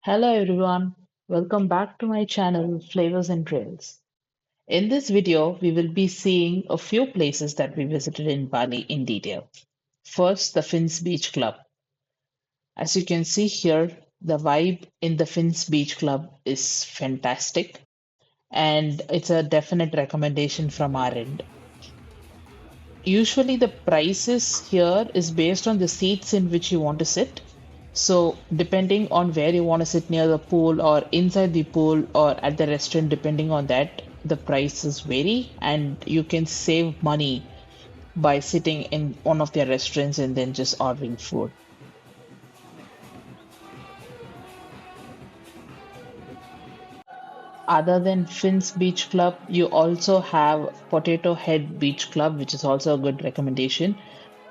Hello everyone, welcome back to my channel Flavors and Trails. In this video, we will be seeing a few places that we visited in Bali in detail. First, the Fins Beach Club. As you can see here, the vibe in the Fins Beach Club is fantastic and it's a definite recommendation from our end. Usually the prices here is based on the seats in which you want to sit. So depending on where you want to sit near the pool or inside the pool or at the restaurant, depending on that, the prices vary and you can save money by sitting in one of their restaurants and then just ordering food. Other than Finn's Beach Club, you also have Potato Head Beach Club, which is also a good recommendation.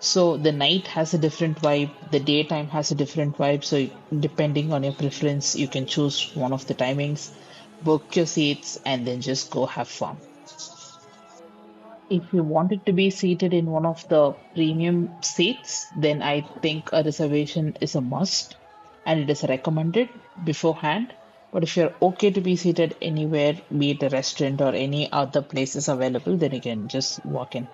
So the night has a different vibe, the daytime has a different vibe. So depending on your preference, you can choose one of the timings, book your seats, and then just go have fun. If you wanted to be seated in one of the premium seats, then I think a reservation is a must and it is recommended beforehand. But if you're okay to be seated anywhere, be it a restaurant or any other places available, then you can just walk in.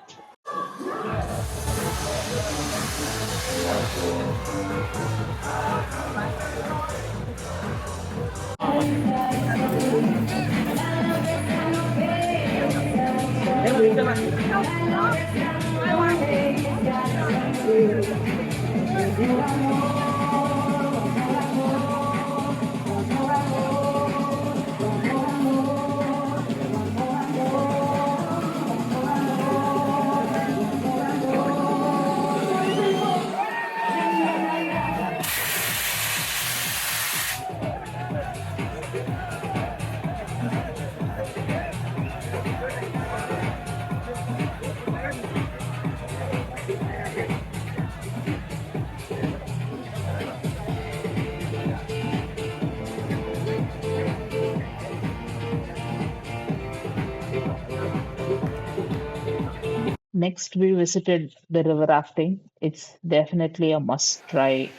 Next, we visited the river rafting. It's definitely a must try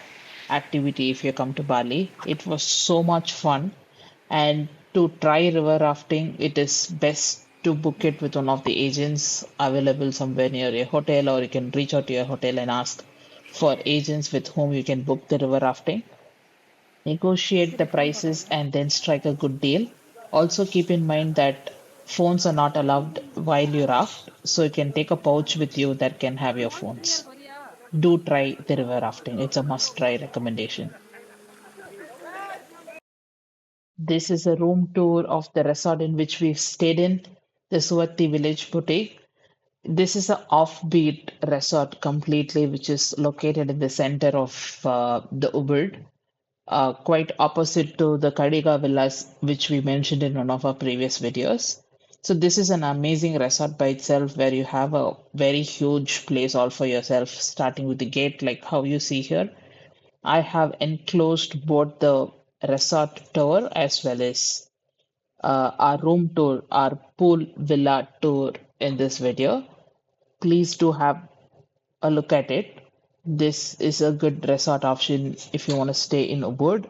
activity if you come to Bali. It was so much fun. And to try river rafting, it is best to book it with one of the agents available somewhere near your hotel, or you can reach out to your hotel and ask for agents with whom you can book the river rafting. Negotiate the prices and then strike a good deal. Also, keep in mind that phones are not allowed while you raft, so you can take a pouch with you that can have your phones. Do try the river rafting, it's a must try recommendation. This is a room tour of the resort in which we've stayed in, the Suarti Village Boutique. This is an offbeat resort completely, which is located in the center of the Ubud, quite opposite to the Kadiga Villas, which we mentioned in one of our previous videos. So this is an amazing resort by itself where you have a very huge place all for yourself, starting with the gate, like how you see here. I have enclosed both the resort tour as well as our room tour, our pool villa tour in this video. Please do have a look at it. This is a good resort option if you want to stay in Ubud,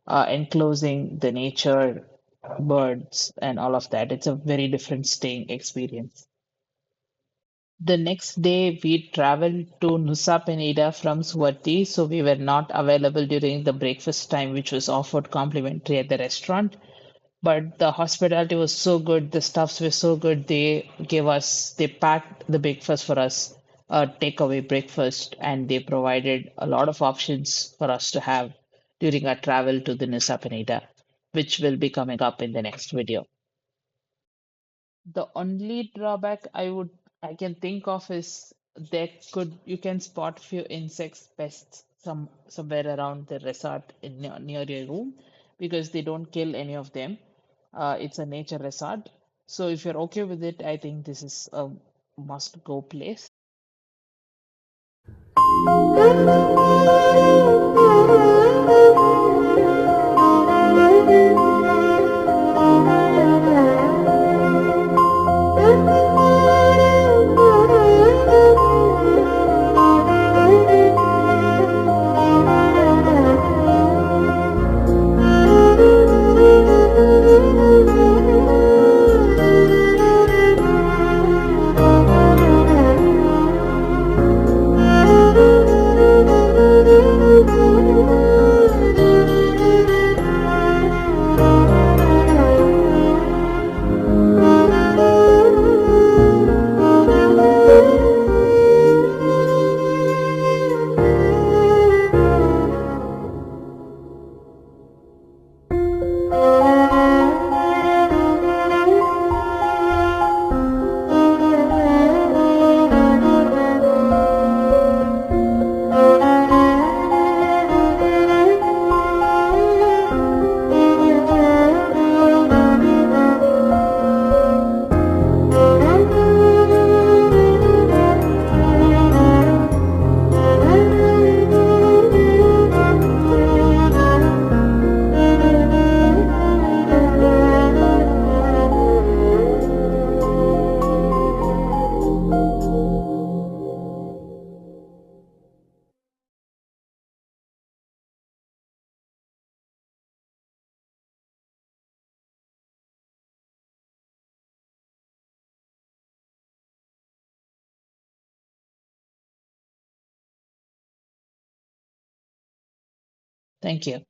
enclosing the nature, birds, and all of that. It's a very different staying experience. The next day, we traveled to Nusa Penida from Suwati, so we were not available during the breakfast time, which was offered complimentary at the restaurant. But the hospitality was so good, the staffs were so good. They packed the breakfast for us, a takeaway breakfast, and they provided a lot of options for us to have during our travel to the Nusa Penida, which will be coming up in the next video. The only drawback I can think of is you can spot few insects, pests somewhere around the resort near your room because they don't kill any of them. It's a nature resort. So if you're okay with it, I think this is a must go place. Thank you.